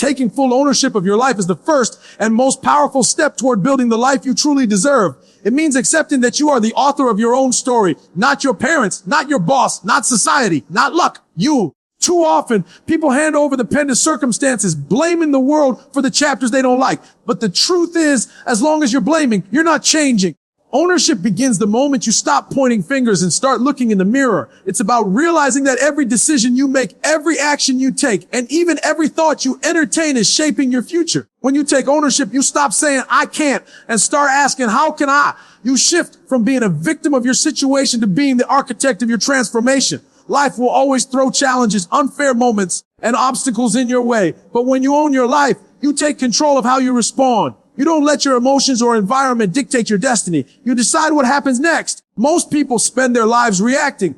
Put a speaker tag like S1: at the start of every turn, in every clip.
S1: taking full ownership of your life is the first and most powerful step toward building the life you truly deserve. It means accepting that you are the author of your own story, not your parents, not your boss, not society, not luck, you. Too often, people hand over the pen to circumstances, blaming the world for the chapters they don't like. But the truth is, as long as you're blaming, you're not changing. Ownership begins the moment you stop pointing fingers and start looking in the mirror. It's about realizing that every decision you make, every action you take, and even every thought you entertain is shaping your future. When you take ownership, you stop saying, I can't, and start asking, how can I? You shift from being a victim of your situation to being the architect of your transformation. Life will always throw challenges, unfair moments, and obstacles in your way. But when you own your life, you take control of how you respond. You don't let your emotions or environment dictate your destiny. You decide what happens next. Most people spend their lives reacting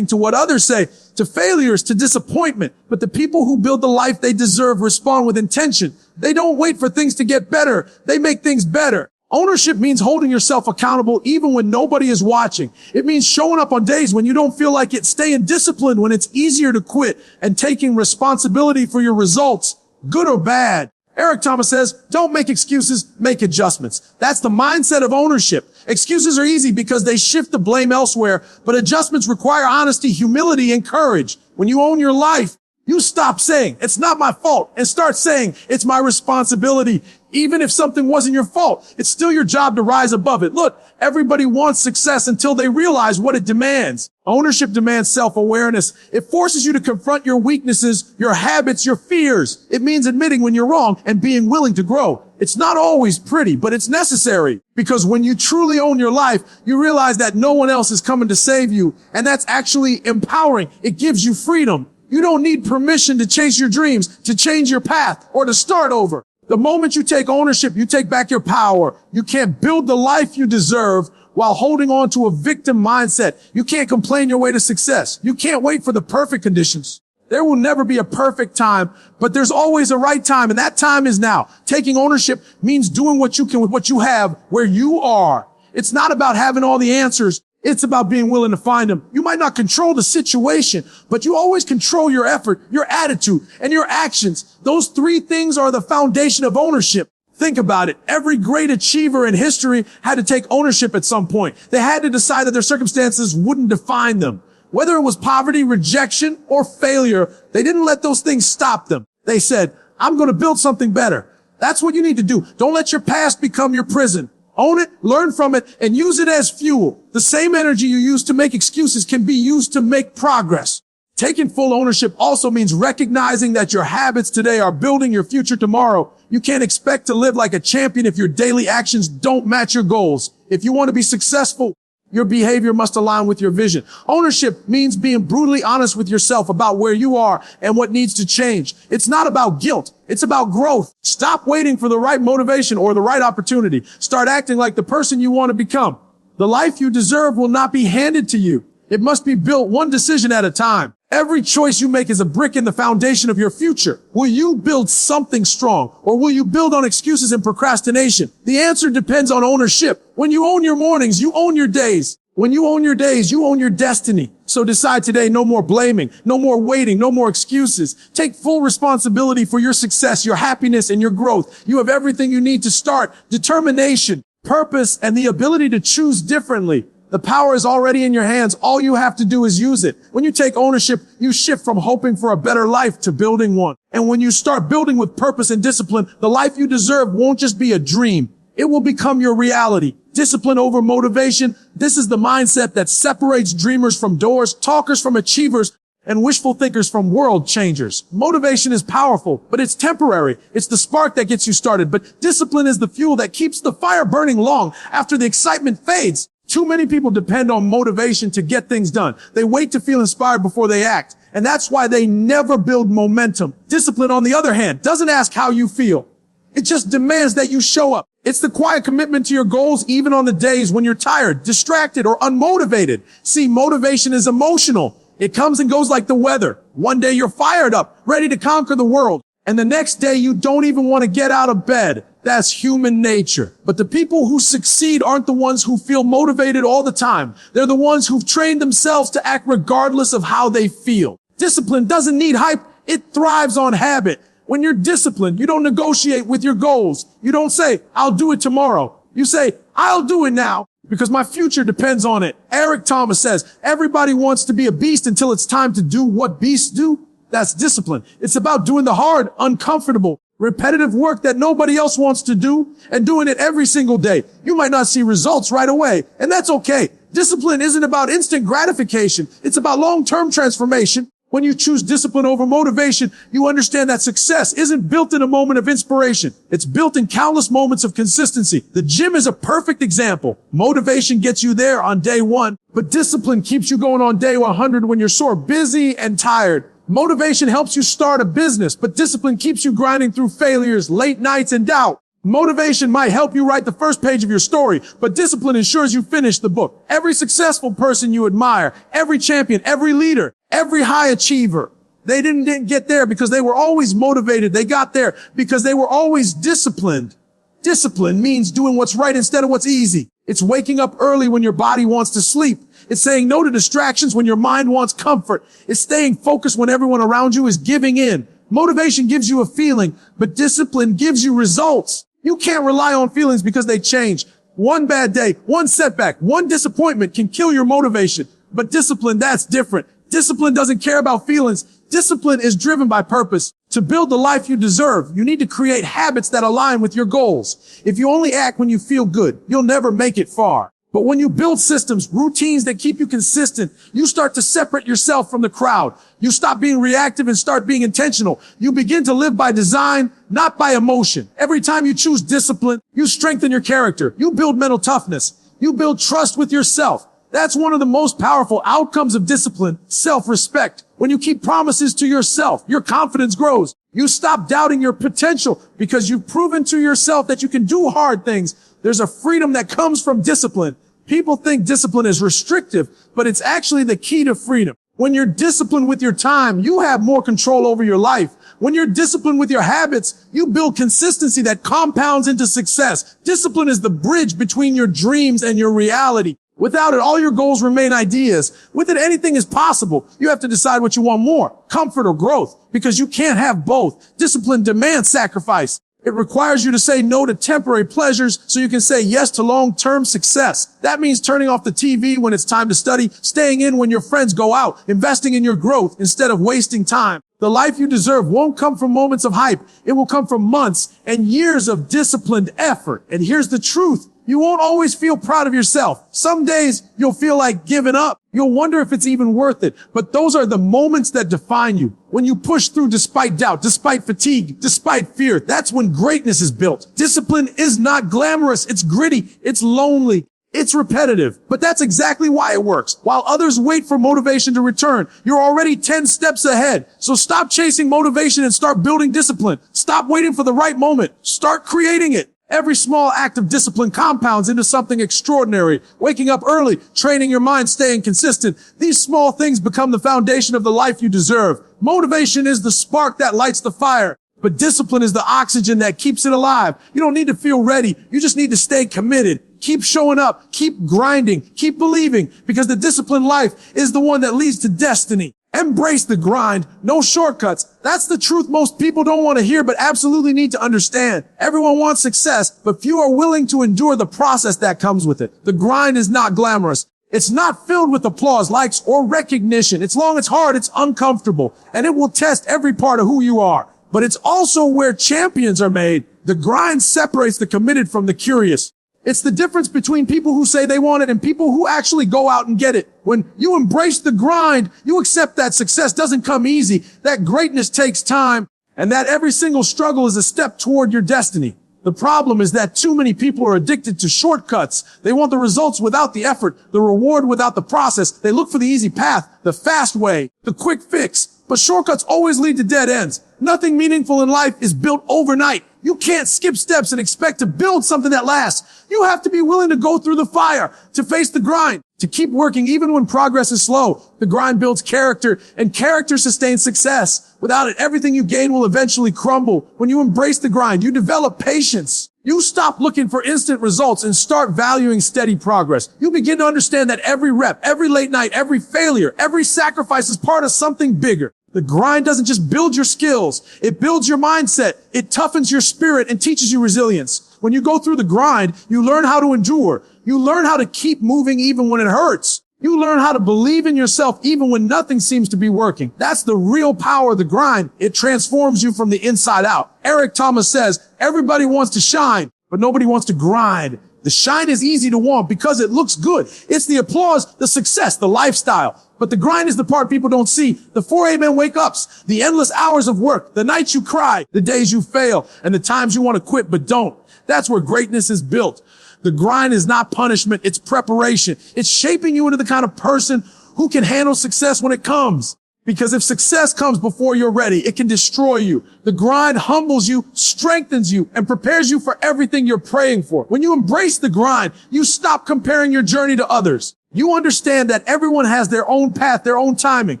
S1: to what others say, to failures, to disappointment. But the people who build the life they deserve respond with intention. They don't wait for things to get better. They make things better. Ownership means holding yourself accountable even when nobody is watching. It means showing up on days when you don't feel like it, staying disciplined when it's easier to quit, and taking responsibility for your results, good or bad. Eric Thomas says, don't make excuses, make adjustments. That's the mindset of ownership. Excuses are easy because they shift the blame elsewhere, but adjustments require honesty, humility, and courage. When you own your life, you stop saying, it's not my fault, and start saying, it's my responsibility. Even if something wasn't your fault, it's still your job to rise above it. Look, everybody wants success until they realize what it demands. Ownership demands self-awareness. It forces you to confront your weaknesses, your habits, your fears. It means admitting when you're wrong and being willing to grow. It's not always pretty, but it's necessary. Because when you truly own your life, you realize that no one else is coming to save you. And that's actually empowering. It gives you freedom. You don't need permission to chase your dreams, to change your path, or to start over. The moment you take ownership, you take back your power. You can't build the life you deserve while holding on to a victim mindset. You can't complain your way to success. You can't wait for the perfect conditions. There will never be a perfect time, but there's always a right time, and that time is now. Taking ownership means doing what you can with what you have where you are. It's not about having all the answers. It's about being willing to find them. You might not control the situation, but you always control your effort, your attitude, and your actions. Those three things are the foundation of ownership. Think about it. Every great achiever in history had to take ownership at some point. They had to decide that their circumstances wouldn't define them. Whether it was poverty, rejection, or failure, they didn't let those things stop them. They said, I'm going to build something better. That's what you need to do. Don't let your past become your prison. Own it, learn from it, and use it as fuel. The same energy you use to make excuses can be used to make progress. Taking full ownership also means recognizing that your habits today are building your future tomorrow. You can't expect to live like a champion if your daily actions don't match your goals. If you want to be successful, your behavior must align with your vision. Ownership means being brutally honest with yourself about where you are and what needs to change. It's not about guilt. It's about growth. Stop waiting for the right motivation or the right opportunity. Start acting like the person you want to become. The life you deserve will not be handed to you. It must be built one decision at a time. Every choice you make is a brick in the foundation of your future. Will you build something strong, or will you build on excuses and procrastination? The answer depends on ownership. When you own your mornings, you own your days. When you own your days, you own your destiny. So decide today, no more blaming, no more waiting, no more excuses. Take full responsibility for your success, your happiness, and your growth. You have everything you need to start: determination, purpose, and the ability to choose differently. The power is already in your hands. All you have to do is use it. When you take ownership, you shift from hoping for a better life to building one. And when you start building with purpose and discipline, the life you deserve won't just be a dream. It will become your reality. Discipline over motivation. This is the mindset that separates dreamers from doors, talkers from achievers, and wishful thinkers from world changers. Motivation is powerful, but it's temporary. It's the spark that gets you started. But discipline is the fuel that keeps the fire burning long after the excitement fades. Too many people depend on motivation to get things done. They wait to feel inspired before they act. And that's why they never build momentum. Discipline, on the other hand, doesn't ask how you feel. It just demands that you show up. It's the quiet commitment to your goals even on the days when you're tired, distracted, or unmotivated. See, motivation is emotional. It comes and goes like the weather. One day you're fired up, ready to conquer the world. And the next day you don't even want to get out of bed. That's human nature. But the people who succeed aren't the ones who feel motivated all the time. They're the ones who've trained themselves to act regardless of how they feel. Discipline doesn't need hype. It thrives on habit. When you're disciplined, you don't negotiate with your goals. You don't say, I'll do it tomorrow. You say, I'll do it now because my future depends on it. Eric Thomas says, everybody wants to be a beast until it's time to do what beasts do. That's discipline. It's about doing the hard, uncomfortable, repetitive work that nobody else wants to do and doing it every single day. You might not see results right away, and that's okay. Discipline isn't about instant gratification. It's about long-term transformation. When you choose discipline over motivation, you understand that success isn't built in a moment of inspiration. It's built in countless moments of consistency. The gym is a perfect example. Motivation gets you there on day 1, but discipline keeps you going on day 100 when you're sore, busy, and tired. Motivation helps you start a business, but discipline keeps you grinding through failures, late nights, and doubt. Motivation might help you write the first page of your story, but discipline ensures you finish the book. Every successful person you admire, every champion, every leader, every high achiever, they didn't get there because they were always motivated. They got there because they were always disciplined. Discipline means doing what's right instead of what's easy. It's waking up early when your body wants to sleep. It's saying no to distractions when your mind wants comfort. It's staying focused when everyone around you is giving in. Motivation gives you a feeling, but discipline gives you results. You can't rely on feelings because they change. One bad day, one setback, one disappointment can kill your motivation. But discipline, that's different. Discipline doesn't care about feelings. Discipline is driven by purpose. To build the life you deserve, you need to create habits that align with your goals. If you only act when you feel good, you'll never make it far. But when you build systems, routines that keep you consistent, you start to separate yourself from the crowd. You stop being reactive and start being intentional. You begin to live by design, not by emotion. Every time you choose discipline, you strengthen your character. You build mental toughness. You build trust with yourself. That's one of the most powerful outcomes of discipline, self-respect. When you keep promises to yourself, your confidence grows. You stop doubting your potential because you've proven to yourself that you can do hard things. There's a freedom that comes from discipline. People think discipline is restrictive, but it's actually the key to freedom. When you're disciplined with your time, you have more control over your life. When you're disciplined with your habits, you build consistency that compounds into success. Discipline is the bridge between your dreams and your reality. Without it, all your goals remain ideas. With it, anything is possible. You have to decide what you want more, comfort or growth, because you can't have both. Discipline demands sacrifice. It requires you to say no to temporary pleasures so you can say yes to long-term success. That means turning off the TV when it's time to study, staying in when your friends go out, investing in your growth instead of wasting time. The life you deserve won't come from moments of hype. It will come from months and years of disciplined effort. And here's the truth. You won't always feel proud of yourself. Some days you'll feel like giving up. You'll wonder if it's even worth it. But those are the moments that define you. When you push through despite doubt, despite fatigue, despite fear, that's when greatness is built. Discipline is not glamorous. It's gritty. It's lonely. It's repetitive. But that's exactly why it works. While others wait for motivation to return, you're already 10 steps ahead. So stop chasing motivation and start building discipline. Stop waiting for the right moment. Start creating it. Every small act of discipline compounds into something extraordinary. Waking up early, training your mind, staying consistent. These small things become the foundation of the life you deserve. Motivation is the spark that lights the fire, but discipline is the oxygen that keeps it alive. You don't need to feel ready. You just need to stay committed. Keep showing up, keep grinding, keep believing, because the disciplined life is the one that leads to destiny. Embrace the grind. No shortcuts. That's the truth most people don't want to hear, but absolutely need to understand. Everyone wants success, but few are willing to endure the process that comes with it. The grind is not glamorous. It's not filled with applause, likes, or recognition. It's long, it's hard, it's uncomfortable, and it will test every part of who you are. But it's also where champions are made. The grind separates the committed from the curious. It's the difference between people who say they want it and people who actually go out and get it. When you embrace the grind, you accept that success doesn't come easy, that greatness takes time, and that every single struggle is a step toward your destiny. The problem is that too many people are addicted to shortcuts. They want the results without the effort, the reward without the process. They look for the easy path, the fast way, the quick fix. But shortcuts always lead to dead ends. Nothing meaningful in life is built overnight. You can't skip steps and expect to build something that lasts. You have to be willing to go through the fire, to face the grind, to keep working even when progress is slow. The grind builds character, and character sustains success. Without it, everything you gain will eventually crumble. When you embrace the grind, you develop patience. You stop looking for instant results and start valuing steady progress. You begin to understand that every rep, every late night, every failure, every sacrifice is part of something bigger. The grind doesn't just build your skills. It builds your mindset. It toughens your spirit and teaches you resilience. When you go through the grind, you learn how to endure. You learn how to keep moving even when it hurts. You learn how to believe in yourself even when nothing seems to be working. That's the real power of the grind. It transforms you from the inside out. Eric Thomas says, everybody wants to shine, but nobody wants to grind. The shine is easy to want because it looks good. It's the applause, the success, the lifestyle. But the grind is the part people don't see. The 4 a.m. wake-ups, the endless hours of work, the nights you cry, the days you fail, and the times you want to quit but don't. That's where greatness is built. The grind is not punishment, it's preparation. It's shaping you into the kind of person who can handle success when it comes. Because if success comes before you're ready, it can destroy you. The grind humbles you, strengthens you, and prepares you for everything you're praying for. When you embrace the grind, you stop comparing your journey to others. You understand that everyone has their own path, their own timing.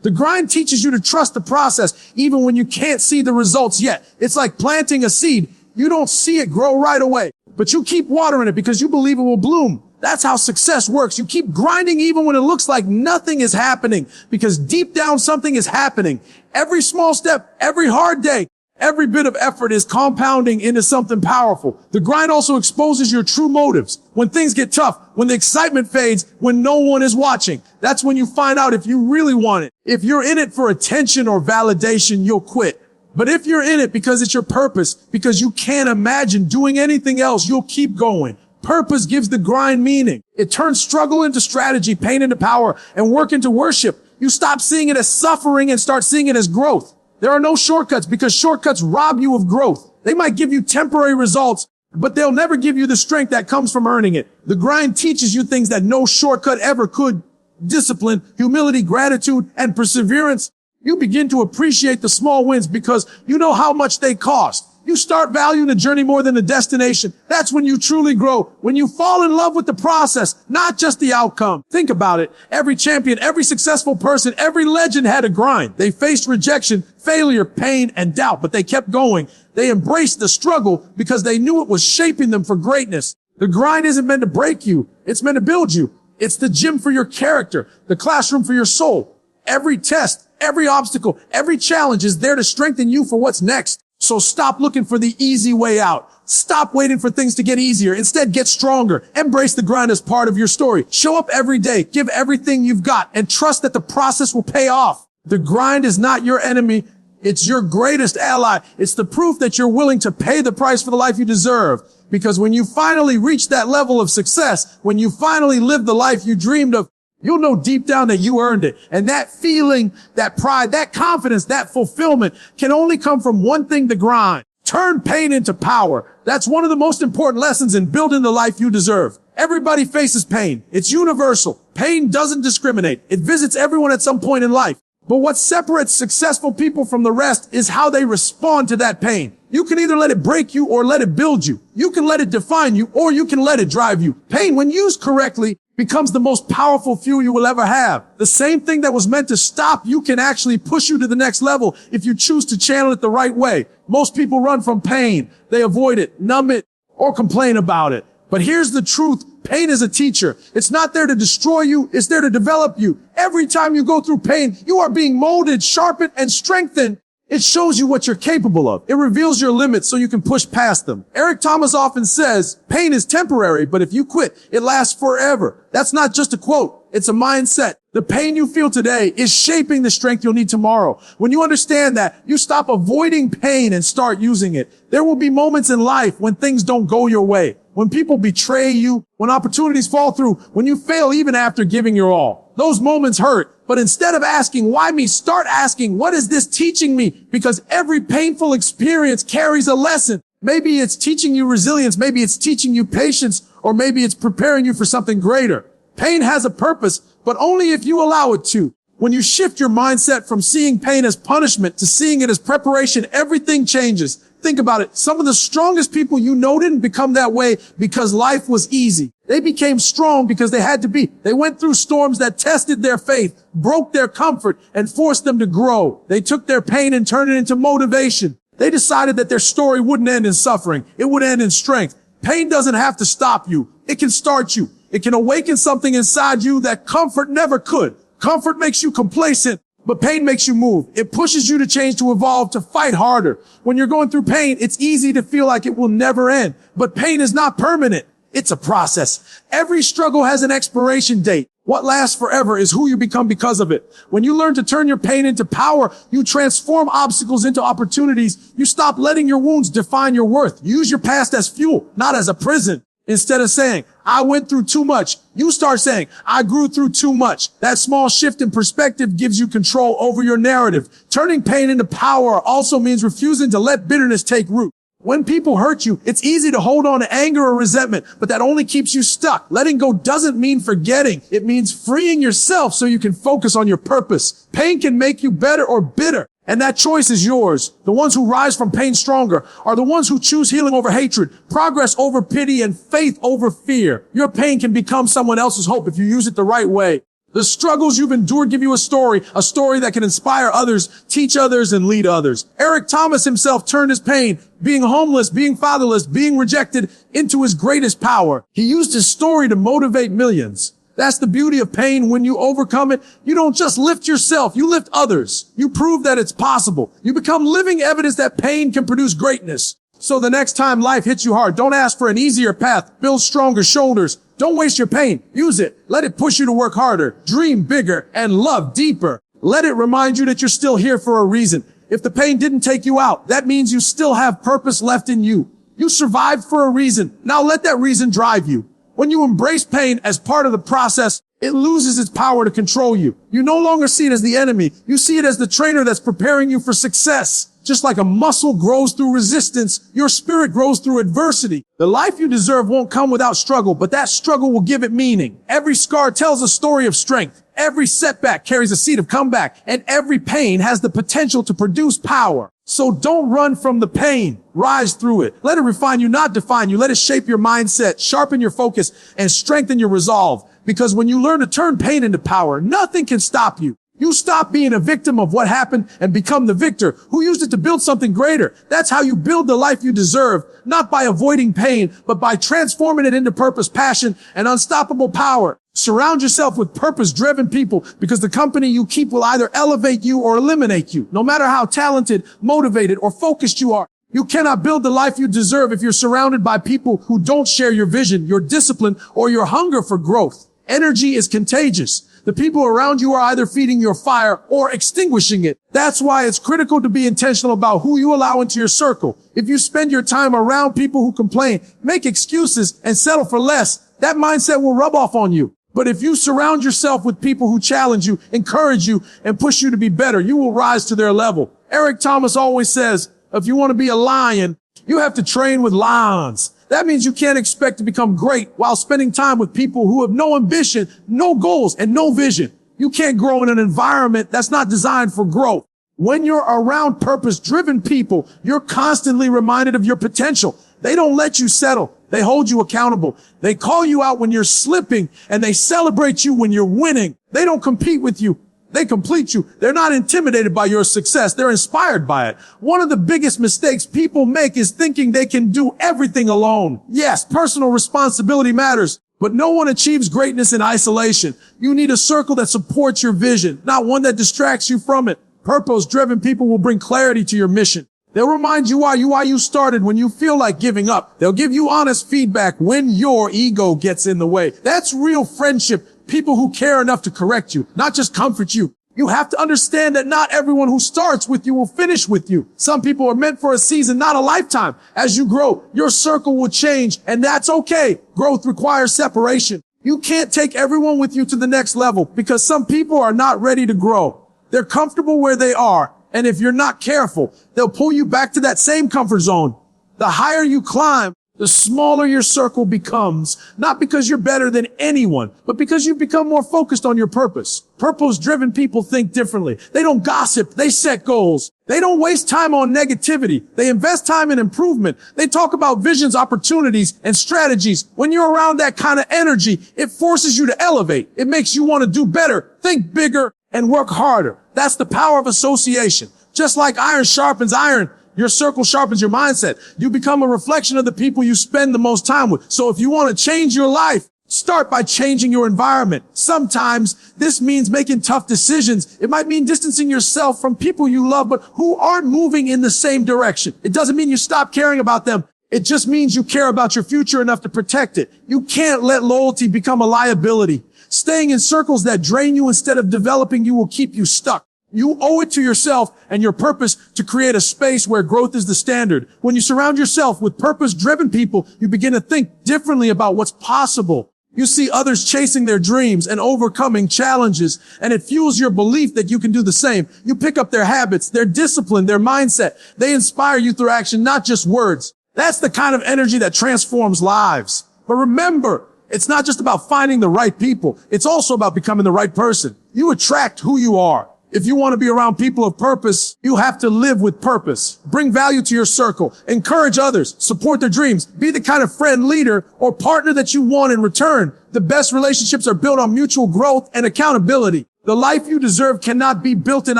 S1: The grind teaches you to trust the process, even when you can't see the results yet. It's like planting a seed. You don't see it grow right away, but you keep watering it because you believe it will bloom. That's how success works. You keep grinding even when it looks like nothing is happening, because deep down something is happening. Every small step, every hard day, every bit of effort is compounding into something powerful. The grind also exposes your true motives. When things get tough, when the excitement fades, when no one is watching, that's when you find out if you really want it. If you're in it for attention or validation, you'll quit. But if you're in it because it's your purpose, because you can't imagine doing anything else, you'll keep going. Purpose gives the grind meaning. It turns struggle into strategy, pain into power, and work into worship. You stop seeing it as suffering and start seeing it as growth. There are no shortcuts because shortcuts rob you of growth. They might give you temporary results, but they'll never give you the strength that comes from earning it. The grind teaches you things that no shortcut ever could. Discipline, humility, gratitude, and perseverance. You begin to appreciate the small wins because you know how much they cost. You start valuing the journey more than the destination. That's when you truly grow. When you fall in love with the process, not just the outcome. Think about it. Every champion, every successful person, every legend had a grind. They faced rejection, failure, pain, and doubt, but they kept going. They embraced the struggle because they knew it was shaping them for greatness. The grind isn't meant to break you. It's meant to build you. It's the gym for your character, the classroom for your soul. Every test, every obstacle, every challenge is there to strengthen you for what's next. So stop looking for the easy way out. Stop waiting for things to get easier. Instead, get stronger. Embrace the grind as part of your story. Show up every day. Give everything you've got and trust that the process will pay off. The grind is not your enemy. It's your greatest ally. It's the proof that you're willing to pay the price for the life you deserve. Because when you finally reach that level of success, when you finally live the life you dreamed of, you'll know deep down that you earned it. And that feeling, that pride, that confidence, that fulfillment can only come from one thing: the grind. Turn pain into power. That's one of the most important lessons in building the life you deserve. Everybody faces pain. It's universal. Pain doesn't discriminate. It visits everyone at some point in life. But what separates successful people from the rest is how they respond to that pain. You can either let it break you or let it build you. You can let it define you or you can let it drive you. Pain, when used correctly, becomes the most powerful fuel you will ever have. The same thing that was meant to stop you can actually push you to the next level if you choose to channel it the right way. Most people run from pain. They avoid it, numb it, or complain about it. But here's the truth. Pain is a teacher. It's not there to destroy you. It's there to develop you. Every time you go through pain, you are being molded, sharpened, and strengthened. It shows you what you're capable of. It reveals your limits so you can push past them. Eric Thomas often says, pain is temporary, but if you quit, it lasts forever. That's not just a quote. It's a mindset. The pain you feel today is shaping the strength you'll need tomorrow. When you understand that, you stop avoiding pain and start using it. There will be moments in life when things don't go your way, when people betray you, when opportunities fall through, when you fail even after giving your all. Those moments hurt. But instead of asking, why me, start asking, what is this teaching me? Because every painful experience carries a lesson. Maybe it's teaching you resilience. Maybe it's teaching you patience, or maybe it's preparing you for something greater. Pain has a purpose, but only if you allow it to. When you shift your mindset from seeing pain as punishment to seeing it as preparation, everything changes. Think about it. Some of the strongest people you know didn't become that way because life was easy. They became strong because they had to be. They went through storms that tested their faith, broke their comfort, and forced them to grow. They took their pain and turned it into motivation. They decided that their story wouldn't end in suffering. It would end in strength. Pain doesn't have to stop you. It can start you. It can awaken something inside you that comfort never could. Comfort makes you complacent, But pain makes you move. It pushes you to change, to evolve, to fight harder. When you're going through pain, it's easy to feel like it will never end. But pain is not permanent. It's a process. Every struggle has an expiration date. What lasts forever is who you become because of it. When you learn to turn your pain into power, you transform obstacles into opportunities. You stop letting your wounds define your worth. You use your past as fuel, not as a prison. Instead of saying, I went through too much, you start saying, I grew through too much. That small shift in perspective gives you control over your narrative. Turning pain into power also means refusing to let bitterness take root. When people hurt you, it's easy to hold on to anger or resentment, but that only keeps you stuck. Letting go doesn't mean forgetting. It means freeing yourself so you can focus on your purpose. Pain can make you better or bitter, and that choice is yours. The ones who rise from pain stronger are the ones who choose healing over hatred, progress over pity, and faith over fear. Your pain can become someone else's hope if you use it the right way. The struggles you've endured give you a story that can inspire others, teach others, and lead others. Eric Thomas himself turned his pain, being homeless, being fatherless, being rejected, into his greatest power. He used his story to motivate millions. That's the beauty of pain. When you overcome it, you don't just lift yourself, you lift others. You prove that it's possible. You become living evidence that pain can produce greatness. So the next time life hits you hard, don't ask for an easier path. Build stronger shoulders. Don't waste your pain. Use it. Let it push you to work harder, dream bigger, and love deeper. Let it remind you that you're still here for a reason. If the pain didn't take you out, that means you still have purpose left in you. You survived for a reason. Now let that reason drive you. When you embrace pain as part of the process, it loses its power to control you. You no longer see it as the enemy. You see it as the trainer that's preparing you for success. Just like a muscle grows through resistance, your spirit grows through adversity. The life you deserve won't come without struggle, but that struggle will give it meaning. Every scar tells a story of strength. Every setback carries a seed of comeback, and every pain has the potential to produce power. So don't run from the pain. Rise through it. Let it refine you, not define you. Let it shape your mindset, sharpen your focus, and strengthen your resolve. Because when you learn to turn pain into power, nothing can stop you. You stop being a victim of what happened and become the victor who used it to build something greater. That's how you build the life you deserve, not by avoiding pain, but by transforming it into purpose, passion, and unstoppable power. Surround yourself with purpose-driven people because the company you keep will either elevate you or eliminate you. No matter how talented, motivated, or focused you are, you cannot build the life you deserve if you're surrounded by people who don't share your vision, your discipline, or your hunger for growth. Energy is contagious. The people around you are either feeding your fire or extinguishing it. That's why it's critical to be intentional about who you allow into your circle. If you spend your time around people who complain, make excuses, and settle for less, that mindset will rub off on you. But if you surround yourself with people who challenge you, encourage you, and push you to be better, you will rise to their level. Eric Thomas always says, if you want to be a lion, you have to train with lions. That means you can't expect to become great while spending time with people who have no ambition, no goals, and no vision. You can't grow in an environment that's not designed for growth. When you're around purpose-driven people, you're constantly reminded of your potential. They don't let you settle. They hold you accountable. They call you out when you're slipping, and they celebrate you when you're winning. They don't compete with you. They complete you. They're not intimidated by your success. They're inspired by it. One of the biggest mistakes people make is thinking they can do everything alone. Yes, personal responsibility matters, but no one achieves greatness in isolation. You need a circle that supports your vision, not one that distracts you from it. Purpose-driven people will bring clarity to your mission. They'll remind you why you started when you feel like giving up. They'll give you honest feedback when your ego gets in the way. That's real friendship. People who care enough to correct you, not just comfort you. You have to understand that not everyone who starts with you will finish with you. Some people are meant for a season, not a lifetime. As you grow, your circle will change, and that's okay. Growth requires separation. You can't take everyone with you to the next level because some people are not ready to grow. They're comfortable where they are, and if you're not careful, they'll pull you back to that same comfort zone. The higher you climb, the smaller your circle becomes, not because you're better than anyone, but because you've become more focused on your purpose. Purpose-driven people think differently. They don't gossip. They set goals. They don't waste time on negativity. They invest time in improvement. They talk about visions, opportunities, and strategies. When you're around that kind of energy, it forces you to elevate. It makes you want to do better, think bigger, and work harder. That's the power of association. Just like iron sharpens iron, your circle sharpens your mindset. You become a reflection of the people you spend the most time with. So if you want to change your life, Start by changing your environment. Sometimes this means making tough decisions. It might mean distancing yourself from people you love, but who aren't moving in the same direction. It doesn't mean you stop caring about them. It just means you care about your future enough to protect it. You can't let loyalty become a liability. Staying in circles that drain you instead of developing you will keep you stuck. You owe it to yourself and your purpose to create a space where growth is the standard. When you surround yourself with purpose-driven people, you begin to think differently about what's possible. You see others chasing their dreams and overcoming challenges, and it fuels your belief that you can do the same. You pick up their habits, their discipline, their mindset. They inspire you through action, not just words. That's the kind of energy that transforms lives. But remember, it's not just about finding the right people. It's also about becoming the right person. You attract who you are. If you want to be around people of purpose, you have to live with purpose. Bring value to your circle. Encourage others. Support their dreams. Be the kind of friend, leader, or partner that you want in return. The best relationships are built on mutual growth and accountability. The life you deserve cannot be built in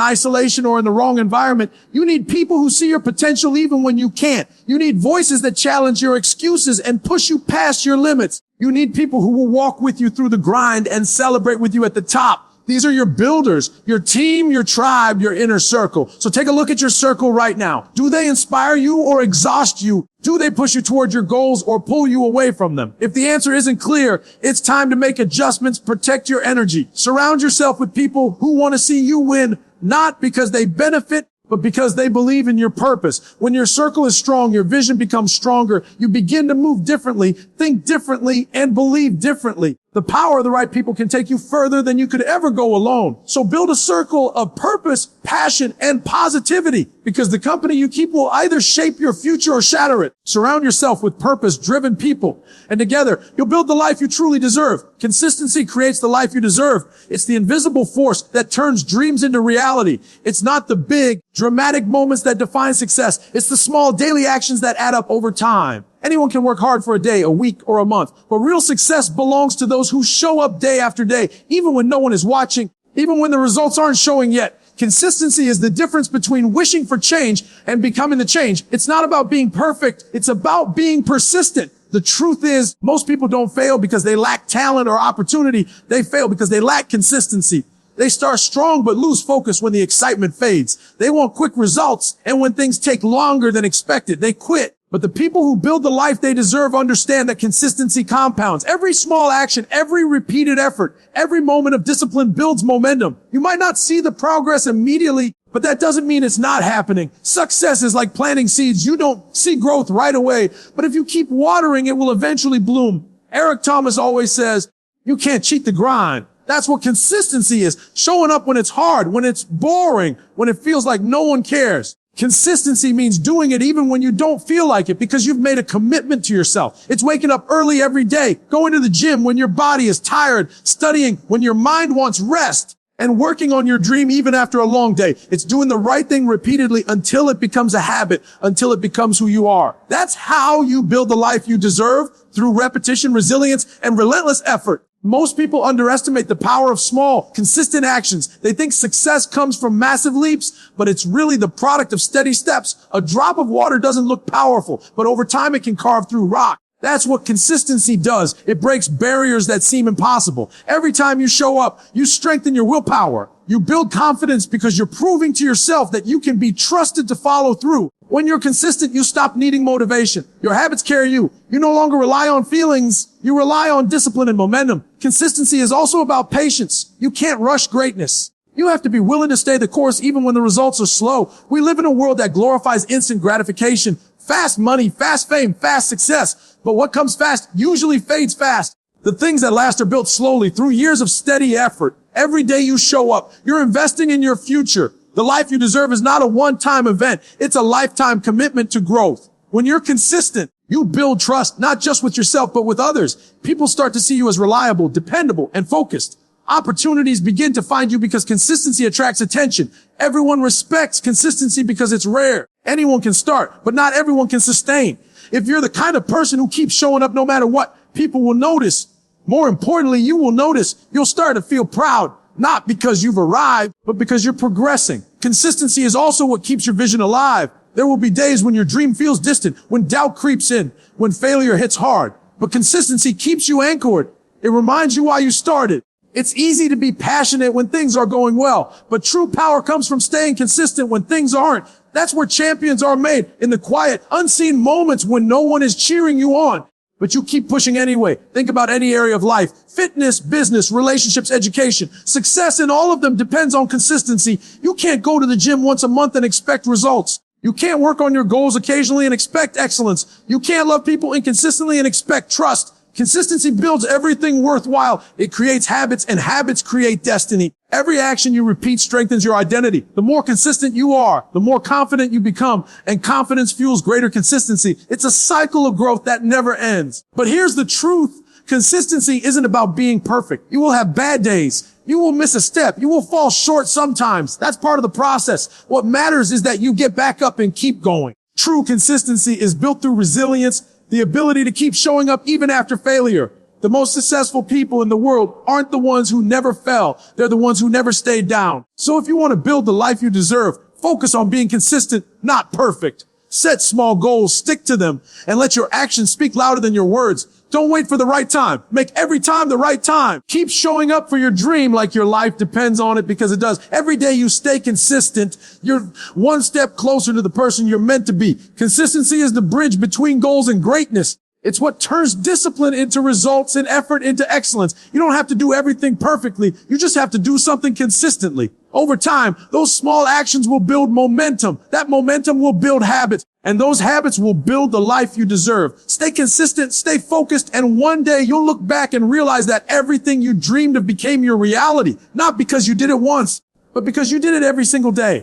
S1: isolation or in the wrong environment. You need people who see your potential even when you can't. You need voices that challenge your excuses and push you past your limits. You need people who will walk with you through the grind and celebrate with you at the top. These are your builders, your team, your tribe, your inner circle. So take a look at your circle right now. Do they inspire you or exhaust you? Do they push you toward your goals or pull you away from them? If the answer isn't clear, it's time to make adjustments. Protect your energy. Surround yourself with people who want to see you win, not because they benefit, but because they believe in your purpose. When your circle is strong, your vision becomes stronger. You begin to move differently, think differently, and believe differently. The power of the right people can take you further than you could ever go alone. So build a circle of purpose, passion, and positivity, because the company you keep will either shape your future or shatter it. Surround yourself with purpose-driven people, and together you'll build the life you truly deserve. Consistency creates the life you deserve. It's the invisible force that turns dreams into reality. It's not the big, dramatic moments that define success. It's the small daily actions that add up over time. Anyone can work hard for a day, a week, or a month, but real success belongs to those who show up day after day, even when no one is watching, even when the results aren't showing yet. Consistency is the difference between wishing for change and becoming the change. It's not about being perfect. It's about being persistent. The truth is, most people don't fail because they lack talent or opportunity. They fail because they lack consistency. They start strong but lose focus when the excitement fades. They want quick results, and when things take longer than expected, they quit. But the people who build the life they deserve understand that consistency compounds. Every small action, every repeated effort, every moment of discipline builds momentum. You might not see the progress immediately, but that doesn't mean it's not happening. Success is like planting seeds. You don't see growth right away, but if you keep watering, it will eventually bloom. Eric Thomas always says, you can't cheat the grind. That's what consistency is. Showing up when it's hard, when it's boring, when it feels like no one cares. Consistency means doing it even when you don't feel like it, because you've made a commitment to yourself. It's waking up early every day, going to the gym when your body is tired, studying when your mind wants rest, and working on your dream even after a long day. It's doing the right thing repeatedly until it becomes a habit, until it becomes who you are. That's how you build the life you deserve, through repetition, resilience, and relentless effort. Most people underestimate the power of small, consistent actions. They think success comes from massive leaps, but it's really the product of steady steps. A drop of water doesn't look powerful, but over time it can carve through rock. That's what consistency does. It breaks barriers that seem impossible. Every time you show up, you strengthen your willpower. You build confidence because you're proving to yourself that you can be trusted to follow through. When you're consistent, you stop needing motivation. Your habits carry you. You no longer rely on feelings. You rely on discipline and momentum. Consistency is also about patience. You can't rush greatness. You have to be willing to stay the course even when the results are slow. We live in a world that glorifies instant gratification, fast money, fast fame, fast success. But what comes fast usually fades fast. The things that last are built slowly through years of steady effort. Every day you show up, you're investing in your future. The life you deserve is not a one-time event. It's a lifetime commitment to growth. When you're consistent, you build trust, not just with yourself, but with others. People start to see you as reliable, dependable, and focused. Opportunities begin to find you because consistency attracts attention. Everyone respects consistency because it's rare. Anyone can start, but not everyone can sustain. If you're the kind of person who keeps showing up no matter what, people will notice. More importantly, you will notice. You'll start to feel proud. Not because you've arrived, but because you're progressing. Consistency is also what keeps your vision alive. There will be days when your dream feels distant, when doubt creeps in, when failure hits hard. But consistency keeps you anchored. It reminds you why you started. It's easy to be passionate when things are going well, but true power comes from staying consistent when things aren't. That's where champions are made, in the quiet, unseen moments when no one is cheering you on. But you keep pushing anyway. Think about any area of life. Fitness, business, relationships, education. Success in all of them depends on consistency. You can't go to the gym once a month and expect results. You can't work on your goals occasionally and expect excellence. You can't love people inconsistently and expect trust. Consistency builds everything worthwhile. It creates habits, and habits create destiny. Every action you repeat strengthens your identity. The more consistent you are, the more confident you become, and confidence fuels greater consistency. It's a cycle of growth that never ends. But here's the truth. Consistency isn't about being perfect. You will have bad days. You will miss a step. You will fall short sometimes. That's part of the process. What matters is that you get back up and keep going. True consistency is built through resilience, the ability to keep showing up even after failure. The most successful people in the world aren't the ones who never fell. They're the ones who never stayed down. So if you want to build the life you deserve, focus on being consistent, not perfect. Set small goals, stick to them, and let your actions speak louder than your words. Don't wait for the right time. Make every time the right time. Keep showing up for your dream like your life depends on it, because it does. Every day you stay consistent, you're one step closer to the person you're meant to be. Consistency is the bridge between goals and greatness. It's what turns discipline into results and effort into excellence. You don't have to do everything perfectly. You just have to do something consistently. Over time, those small actions will build momentum. That momentum will build habits, and those habits will build the life you deserve. Stay consistent, stay focused, and one day you'll look back and realize that everything you dreamed of became your reality. Not because you did it once, but because you did it every single day.